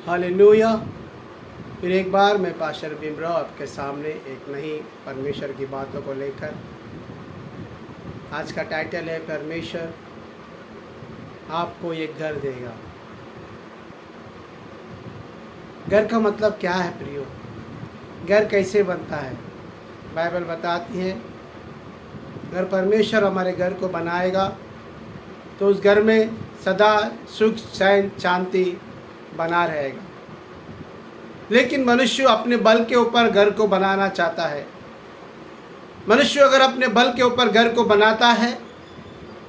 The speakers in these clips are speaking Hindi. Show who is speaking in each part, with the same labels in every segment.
Speaker 1: हालेलुया। फिर एक बार मैं पास्टर भीमराव आपके सामने एक नई परमेश्वर की बातों को लेकर, आज का टाइटल है परमेश्वर आपको एक घर देगा। घर का मतलब क्या है प्रियो? घर कैसे बनता है? बाइबल बताती है अगर परमेश्वर हमारे घर को बनाएगा तो उस घर में सदा सुख चैन शांति बना रहेगा। लेकिन मनुष्य अपने बल के ऊपर घर को बनाना चाहता है। मनुष्य अगर अपने बल के ऊपर घर को बनाता है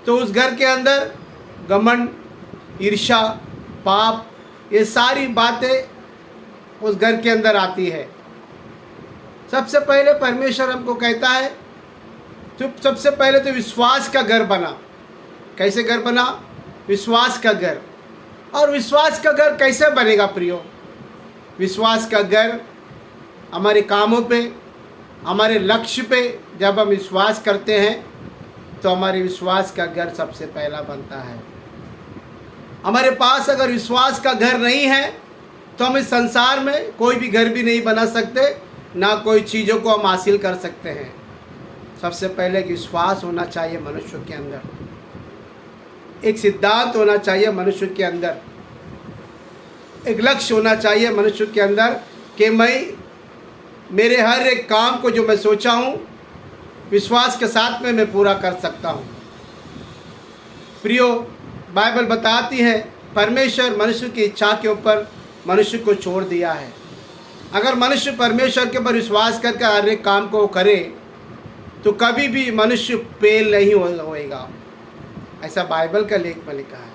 Speaker 1: तो उस घर के अंदर घमंड, ईर्ष्या, पाप, ये सारी बातें उस घर के अंदर आती है। सबसे पहले परमेश्वर हमको कहता है तो सबसे पहले तो विश्वास का घर बना। कैसे घर बना? विश्वास का घर। और विश्वास का घर कैसे बनेगा प्रियो? विश्वास का घर हमारे कामों पे, हमारे लक्ष्य पे जब हम विश्वास करते हैं तो हमारे विश्वास का घर सबसे पहला बनता है। हमारे पास अगर विश्वास का घर नहीं है तो हम इस संसार में कोई भी घर भी नहीं बना सकते, ना कोई चीज़ों को हम हासिल कर सकते हैं। सबसे पहले विश्वास होना चाहिए मनुष्य के अंदर, एक सिद्धांत होना चाहिए मनुष्य के अंदर, एक लक्ष्य होना चाहिए मनुष्य के अंदर कि मेरे हर एक काम को जो मैं सोचा हूँ विश्वास के साथ में मैं पूरा कर सकता हूँ। प्रियो, बाइबल बताती है परमेश्वर मनुष्य की इच्छा के ऊपर मनुष्य को छोड़ दिया है। अगर मनुष्य परमेश्वर के ऊपर विश्वास करके हर एक काम को करे तो कभी भी मनुष्य फेल नहीं होएगा, ऐसा बाइबल का लेख में लिखा है।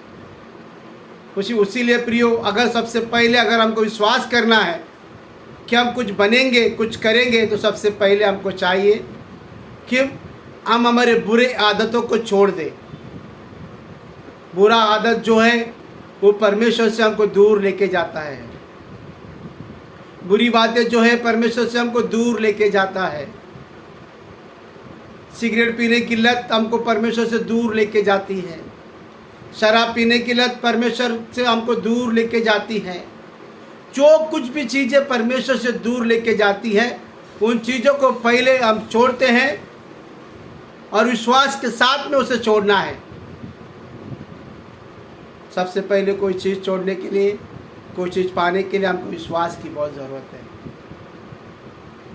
Speaker 1: उसीलिए प्रियो, अगर सबसे पहले अगर हमको विश्वास करना है कि हम कुछ बनेंगे, कुछ करेंगे, तो सबसे पहले हमको चाहिए कि हम हमारे बुरे आदतों को छोड़ दें। बुरा आदत जो है वो परमेश्वर से हमको दूर लेके जाता है। बुरी बातें जो है परमेश्वर से हमको दूर लेके जाता है। सिगरेट पीने की लत हमको परमेश्वर से दूर लेके जाती है। शराब पीने की लत परमेश्वर से हमको दूर लेके जाती है। जो कुछ भी चीज़ें परमेश्वर से दूर लेके जाती है उन चीज़ों को पहले हम छोड़ते हैं और विश्वास के साथ में उसे छोड़ना है। सबसे पहले कोई चीज़ छोड़ने के लिए, कोई चीज़ पाने के लिए हमको विश्वास की बहुत ज़रूरत है।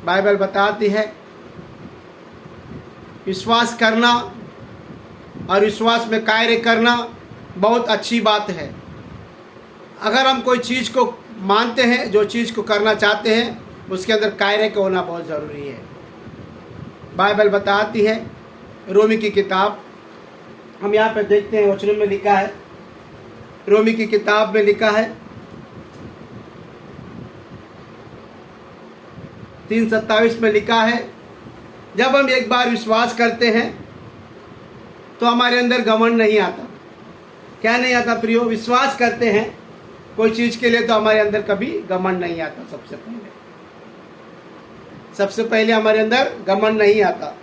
Speaker 1: बाइबल बताती है विश्वास करना और विश्वास में कार्य करना बहुत अच्छी बात है। अगर हम कोई चीज़ को मानते हैं, जो चीज़ को करना चाहते हैं, उसके अंदर कार्य का होना बहुत ज़रूरी है। बाइबल बताती है रोमी की किताब, हम यहाँ पे देखते हैं वचन में लिखा है, रोमी की किताब में लिखा है 3:27 में लिखा है, जब हम एक बार विश्वास करते हैं तो हमारे अंदर घमंड नहीं आता। क्या नहीं आता प्रियो? विश्वास करते हैं कोई चीज़ के लिए तो हमारे अंदर कभी घमंड नहीं आता। सबसे पहले हमारे अंदर घमंड नहीं आता।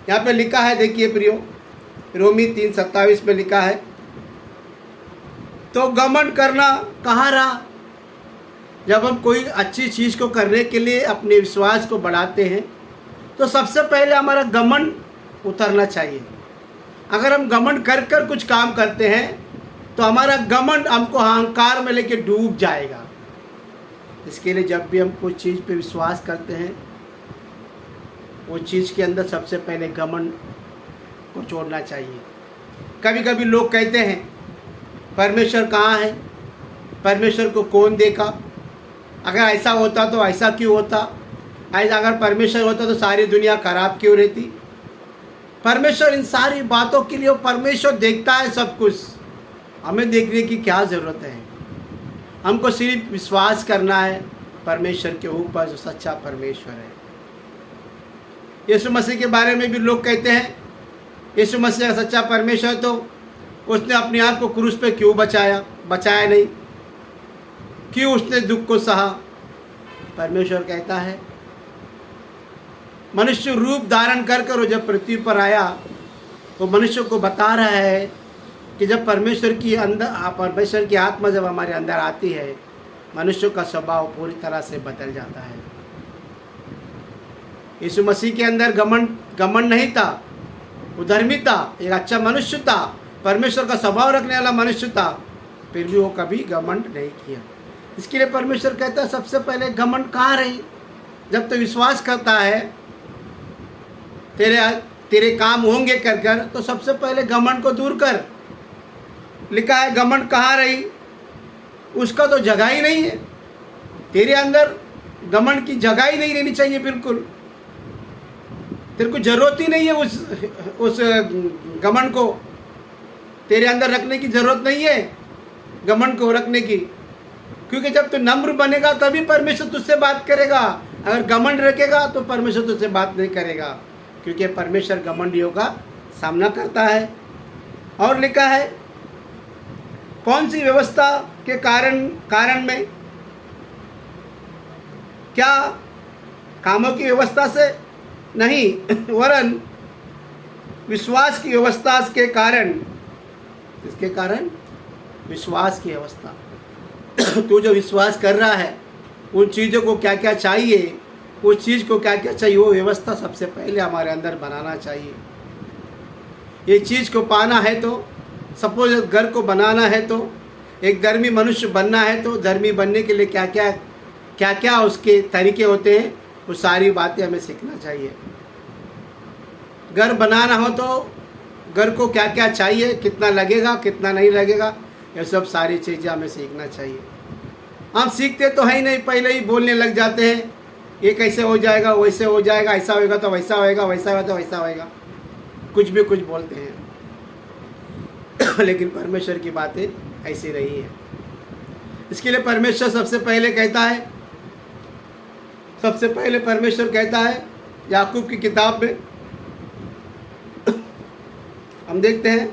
Speaker 1: यहाँ पे लिखा है, देखिए प्रियो, रोमी 3:27 में लिखा है, तो घमंड करना कहाँ रहा? जब हम कोई अच्छी चीज़ को करने के लिए अपने विश्वास को बढ़ाते हैं तो सबसे पहले हमारा घमंड उतरना चाहिए। अगर हम घमंड कर कर कुछ काम करते हैं तो हमारा घमंड हमको अहंकार में लेके डूब जाएगा। इसके लिए जब भी हम कोई चीज़ पे विश्वास करते हैं वो चीज़ के अंदर सबसे पहले घमंड को छोड़ना चाहिए। कभी कभी लोग कहते हैं परमेश्वर कहाँ है, परमेश्वर को कौन देखा, अगर ऐसा होता तो ऐसा क्यों होता, अगर परमेश्वर होता तो सारी दुनिया खराब क्यों रहती। परमेश्वर इन सारी बातों के लिए परमेश्वर देखता है सब कुछ, हमें देखने की क्या ज़रूरत है? हमको सिर्फ विश्वास करना है परमेश्वर के ऊपर जो सच्चा परमेश्वर है। यीशु मसीह के बारे में भी लोग कहते हैं यीशु मसीह का सच्चा परमेश्वर तो उसने अपने आप को क्रूस पे क्यों बचाया नहीं, क्यों उसने दुख को सहा? परमेश्वर कहता है मनुष्य रूप धारण कर वो जब पृथ्वी पर आया तो मनुष्य को बता रहा है कि जब परमेश्वर की आत्मा जब हमारे अंदर आती है मनुष्य का स्वभाव पूरी तरह से बदल जाता है। यीशु मसीह के अंदर घमंड नहीं था, वो धर्मी था, एक अच्छा मनुष्य था, परमेश्वर का स्वभाव रखने वाला मनुष्य था, फिर भी वो कभी घमंड नहीं किया। इसके लिए परमेश्वर कहता है सबसे पहले घमंड कहाँ रही? जब तो विश्वास करता है तेरे काम होंगे कर कर, तो सबसे पहले घमंड को दूर कर। लिखा है घमंड कहाँ रही? उसका तो जगह ही नहीं है तेरे अंदर, घमंड की जगह ही नहीं रहनी चाहिए बिल्कुल। तेरे को जरूरत ही नहीं है उस घमंड को तेरे अंदर रखने की जरूरत नहीं है, घमंड को रखने की, क्योंकि जब तू नम्र बनेगा तभी परमेश्वर तुझसे बात करेगा। अगर घमंड रखेगा तो परमेश्वर तुझसे बात नहीं करेगा, क्योंकि परमेश्वर घमंडियों का सामना करता है। और लिखा है कौन सी व्यवस्था के कारण में, क्या कामों की व्यवस्था से नहीं, वरन विश्वास की व्यवस्था के कारण। इसके कारण विश्वास की व्यवस्था। तू जो विश्वास कर रहा है उन चीज़ों को क्या क्या चाहिए, उस चीज़ को क्या क्या चाहिए, वो व्यवस्था सबसे पहले हमारे अंदर बनाना चाहिए। ये चीज़ को पाना है तो, सपोज घर को बनाना है तो, एक धर्मी मनुष्य बनना है तो, धर्मी बनने के लिए क्या क्या उसके तरीके होते हैं, वो सारी बातें हमें सीखना चाहिए। घर बनाना हो तो घर को क्या क्या चाहिए, कितना लगेगा, कितना नहीं लगेगा, ये सब सारी चीज़ें हमें सीखना चाहिए। हम सीखते तो है ही नहीं, पहले ही बोलने लग जाते हैं ये कैसे हो जाएगा, वैसे हो जाएगा, ऐसा होएगा तो वैसा होएगा, वैसा होगा तो वैसा होएगा, कुछ भी कुछ बोलते हैं। लेकिन परमेश्वर की बातें ऐसी रही है। इसके लिए परमेश्वर सबसे पहले परमेश्वर कहता है याकूब की किताब में, हम देखते हैं,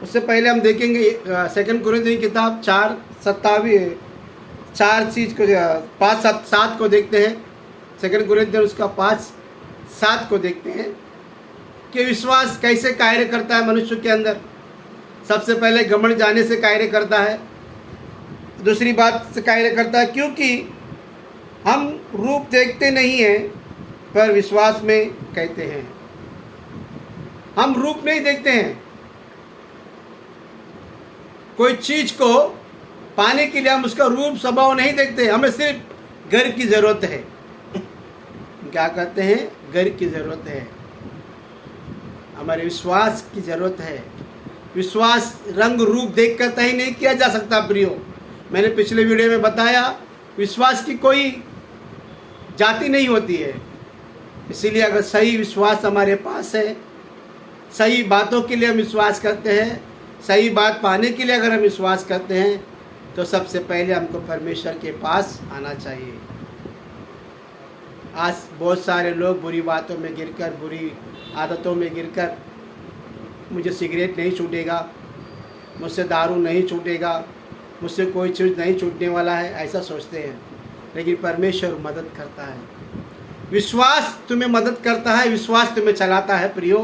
Speaker 1: उससे पहले हम देखेंगे 2 कुरिन्थियों की किताब 5:7 को देखते हैं। 2 कुरिन्थियों उसका 5:7 को देखते हैं कि विश्वास कैसे कार्य करता है मनुष्य के अंदर। सबसे पहले घमंड जाने से कार्य करता है, दूसरी बात से कार्य करता है क्योंकि हम रूप देखते नहीं हैं पर विश्वास में कहते हैं। हम रूप नहीं देखते हैं, कोई चीज को पाने के लिए हम उसका रूप स्वभाव नहीं देखते, हमें सिर्फ घर की जरूरत है। क्या कहते हैं? घर की जरूरत है, हमारे विश्वास की जरूरत है। विश्वास रंग रूप देख कर तय नहीं किया जा सकता प्रियो। मैंने पिछले वीडियो में बताया विश्वास की कोई जाति नहीं होती है। इसीलिए अगर सही विश्वास हमारे पास है, सही बातों के लिए हम विश्वास करते हैं, सही बात पाने के लिए अगर हम विश्वास करते हैं, तो सबसे पहले हमको परमेश्वर के पास आना चाहिए। आज बहुत सारे लोग बुरी बातों में गिरकर, बुरी आदतों में गिरकर, मुझे सिगरेट नहीं छूटेगा, मुझसे दारू नहीं छूटेगा, मुझसे कोई चीज़ नहीं छूटने वाला है, ऐसा सोचते हैं। लेकिन परमेश्वर मदद करता है, विश्वास तुम्हें मदद करता है, विश्वास तुम्हें चलाता है प्रियो।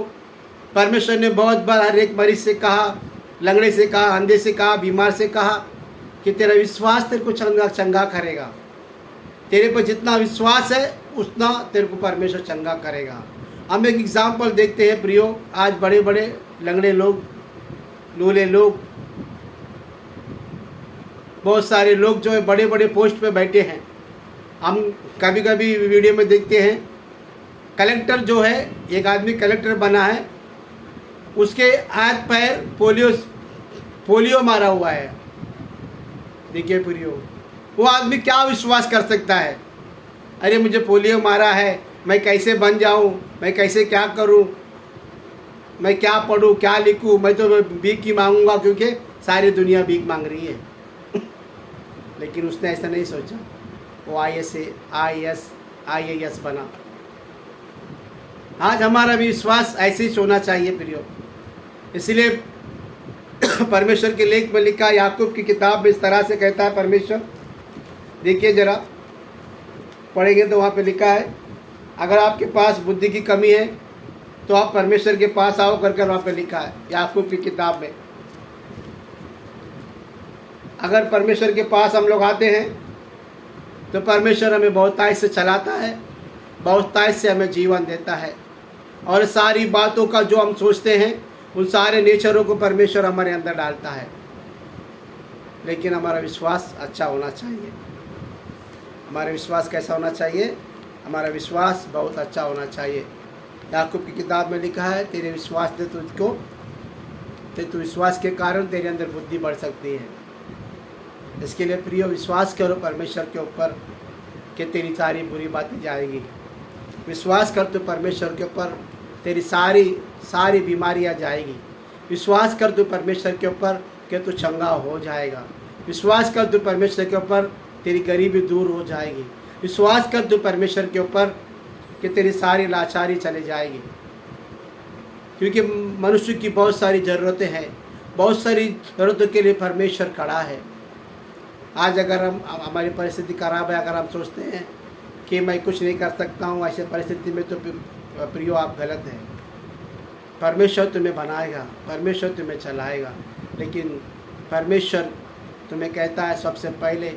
Speaker 1: परमेश्वर ने बहुत बार हर एक मरीज से कहा, लंगड़े से कहा, अंधे से कहा, बीमार से कहा कि तेरा विश्वास तेरे को चंगा करेगा। तेरे पर जितना विश्वास है उतना तेरे को परमेश्वर चंगा करेगा। हम एक एग्जाम्पल देखते हैं प्रियो। आज बड़े बड़े लंगड़े लोग, लूले लोग, बहुत सारे लोग जो है बड़े बड़े पोस्ट पे बैठे हैं। हम कभी कभी वीडियो में देखते हैं कलेक्टर जो है, एक आदमी कलेक्टर बना है, उसके हाथ पैर पोलियो मारा हुआ है। देखिए प्रियो, वो आदमी क्या विश्वास कर सकता है? अरे मुझे पोलियो मारा है, मैं कैसे बन जाऊं, मैं कैसे क्या करूं, मैं क्या पढ़ूं, क्या लिखूं, मैं तो भीख ही मांगूंगा क्योंकि सारी दुनिया भीख मांग रही है। लेकिन उसने ऐसा नहीं सोचा, वो IAS बना। आज हमारा भी विश्वास ऐसे ही होना चाहिए प्रियो। इसलिए परमेश्वर के लेख में लिखा, याकूब की किताब में इस तरह से कहता है परमेश्वर। देखिए जरा, पढ़ेंगे तो वहाँ पे लिखा है, अगर आपके पास बुद्धि की कमी है तो आप परमेश्वर के पास आओ कर वहाँ पे लिखा है याकूब की किताब में। अगर परमेश्वर के पास हम लोग आते हैं तो परमेश्वर हमें बहुतायत से चलाता है, बहुतायत से हमें जीवन देता है, और सारी बातों का जो हम सोचते हैं उन सारे नेचरों को परमेश्वर हमारे अंदर डालता है। लेकिन हमारा विश्वास अच्छा होना चाहिए। हमारा विश्वास कैसा होना चाहिए? हमारा विश्वास बहुत अच्छा होना चाहिए। याकूब की किताब में लिखा है, तेरे विश्वास ने तुझको, तू विश्वास के कारण तेरे अंदर बुद्धि बढ़ सकती है। इसके लिए प्रिय, विश्वास करो परमेश्वर के ऊपर कि तेरी सारी बुरी बातें जाएगी। विश्वास कर तो परमेश्वर के ऊपर तेरी सारी बीमारियां जाएगी। विश्वास कर तो परमेश्वर के ऊपर कि तू चंगा हो जाएगा। विश्वास कर तो परमेश्वर के ऊपर तेरी गरीबी दूर हो जाएगी। विश्वास कर तो परमेश्वर के ऊपर कि तेरी सारी लाचारी चली जाएगी। क्योंकि मनुष्य की बहुत सारी ज़रूरतें हैं, बहुत सारी ज़रूरतों के लिए परमेश्वर खड़ा है। आज अगर हमारी परिस्थिति खराब है, अगर हम सोचते हैं कि मैं कुछ नहीं कर सकता हूँ, ऐसे परिस्थिति में तो प्रियो आप गलत हैं। परमेश्वर तुम्हें बनाएगा, परमेश्वर तुम्हें चलाएगा, लेकिन परमेश्वर तुम्हें कहता है सबसे पहले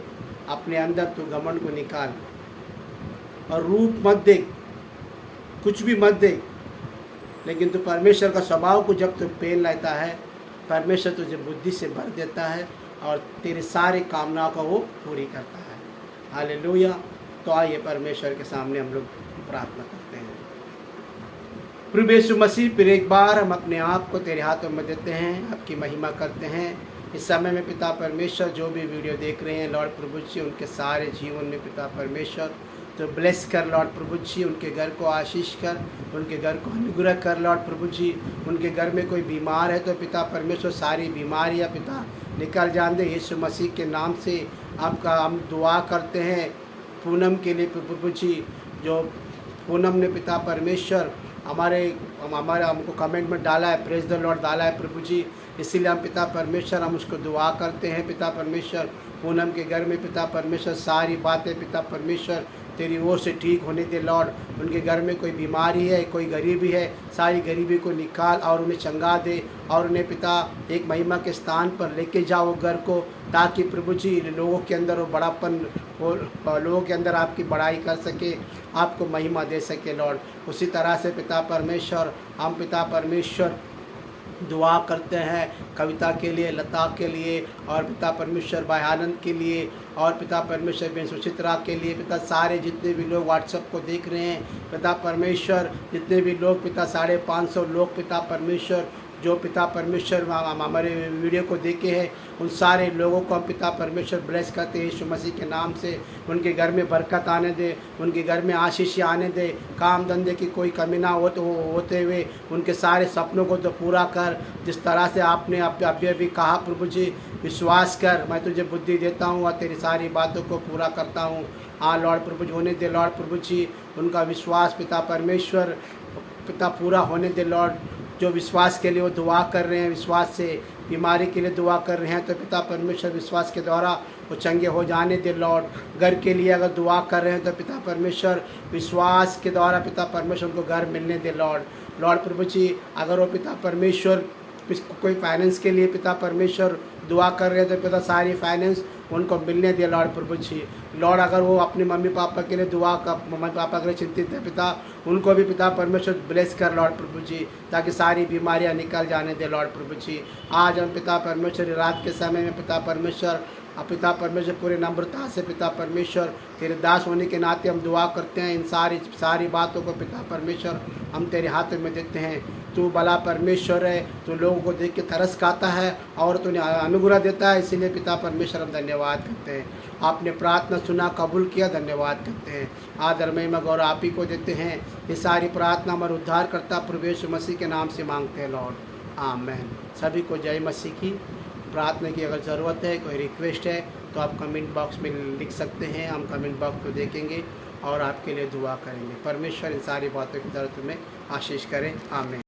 Speaker 1: अपने अंदर तू घमंड को निकाल और रूप मत देख, कुछ भी मत देख, लेकिन तू परमेश्वर का स्वभाव को जब तू पेल लेता है, परमेश्वर तुझे बुद्धि से भर देता है और तेरी सारी कामनाओं को वो पूरी करता है। हालेलुया। तो आइए परमेश्वर के सामने हम लोग प्रार्थना करते हैं। प्रभु यीशु मसीह, फिर एक बार हम अपने आप को तेरे हाथों में देते हैं, आपकी महिमा करते हैं। इस समय में पिता परमेश्वर जो भी वीडियो देख रहे हैं लॉर्ड प्रभु जी, उनके सारे जीवन में पिता परमेश्वर तो ब्लेस कर लॉर्ड प्रभु जी, उनके घर को आशीष कर, उनके घर को अनुग्रह कर लॉर्ड प्रभु जी। उनके घर में कोई बीमार है तो पिता परमेश्वर सारी बीमारियां पिता निकल जान दे यीशु मसीह के नाम से। आपका हम दुआ करते हैं पूनम के लिए प्रभु जी, जो पूनम ने पिता परमेश्वर हमारे हमको कमेंट में डाला है, प्रेज द लॉर्ड डाला है प्रभु जी, इसीलिए हम पिता परमेश्वर हम उसको दुआ करते हैं। पिता परमेश्वर पूनम के घर में पिता परमेश्वर सारी बातें पिता परमेश्वर तेरी ओर से ठीक होने दे लॉर्ड। उनके घर में कोई बीमारी है, कोई गरीबी है, सारी गरीबी को निकाल और उन्हें चंगा दे और उन्हें पिता एक महिमा के स्थान पर लेके जाओ घर को, ताकि प्रभु जी लोगों के अंदर वो बड़ापन और लोगों के अंदर आपकी बड़ाई कर सके, आपको महिमा दे सके लॉर्ड। उसी तरह से पिता परमेश्वर हम पिता परमेश्वर दुआ करते हैं कविता के लिए, लता के लिए, और पिता परमेश्वर भाई आनंद के लिए, और पिता परमेश्वर बहन सुचित्रा के लिए। पिता सारे जितने भी लोग व्हाट्सएप को देख रहे हैं पिता परमेश्वर, जितने भी लोग पिता 550 लोग पिता परमेश्वर जो पिता परमेश्वर हमारे वीडियो को देखे हैं, उन सारे लोगों को हम पिता परमेश्वर ब्लेस करते हैं यीशु मसीह के नाम से। उनके घर में बरकत आने दे, उनके घर में आशीष आने दे, काम धंधे की कोई कमी ना होते हुए उनके सारे सपनों को तो पूरा कर, जिस तरह से आपने अभी कहा प्रभु जी, विश्वास कर, मैं तुझे बुद्धि देता हूँ और तेरी सारी बातों को पूरा करता हूँ। हाँ लॉर्ड प्रभु जी, होने दे लॉर्ड प्रभु जी, उनका विश्वास पिता परमेश्वर पिता पूरा होने दे लॉर्ड। जो विश्वास के लिए वो दुआ कर रहे हैं, विश्वास से बीमारी के लिए दुआ कर रहे हैं, तो पिता परमेश्वर विश्वास के द्वारा वो चंगे हो जाने दे लॉर्ड। घर के लिए अगर दुआ कर रहे हैं तो पिता परमेश्वर विश्वास के द्वारा पिता परमेश्वर उनको घर मिलने दे लॉर्ड प्रभु जी। अगर वो पिता परमेश्वर कोई फाइनेंस के लिए पिता परमेश्वर दुआ कर रहे हैं तो पिता सारी फाइनेंस उनको मिलने दे लॉर्ड प्रभु जी। लॉर्ड अगर वो अपने मम्मी पापा के लिए मम्मी पापा के लिए चिंतित है पिता, उनको भी पिता परमेश्वर ब्लेस कर लॉर्ड प्रभु जी, ताकि सारी बीमारियां निकल जाने दे लॉर्ड प्रभु जी। आज हम पिता परमेश्वर रात के समय में पिता परमेश्वर पूरे नम्रता से पिता परमेश्वर तेरे दास होने के नाते हम दुआ करते हैं। इन सारी बातों को पिता परमेश्वर हम तेरे हाथों में देते हैं। तू भला परमेश्वर है, तू लोगों को देख के तरस खाता है और तूने अनुग्रह देता है, इसीलिए पिता परमेश्वर हम धन्यवाद करते हैं। आपने प्रार्थना सुना, कबूल किया, धन्यवाद करते हैं। आदर महिमा गौरव आप ही को देते हैं। ये सारी प्रार्थना हमारे उद्धार करता प्रभु यीशु मसीह के नाम से मांगते हैं लॉर्ड, आमेन। सभी को जय मसीह की। प्रार्थना की अगर ज़रूरत है, कोई रिक्वेस्ट है तो आप कमेंट बॉक्स में लिख सकते हैं, हम कमेंट बॉक्स को देखेंगे और आपके लिए दुआ करेंगे। परमेश्वर इन सारी बातों की तरफ तुम्हें आशीष करें, आमीन।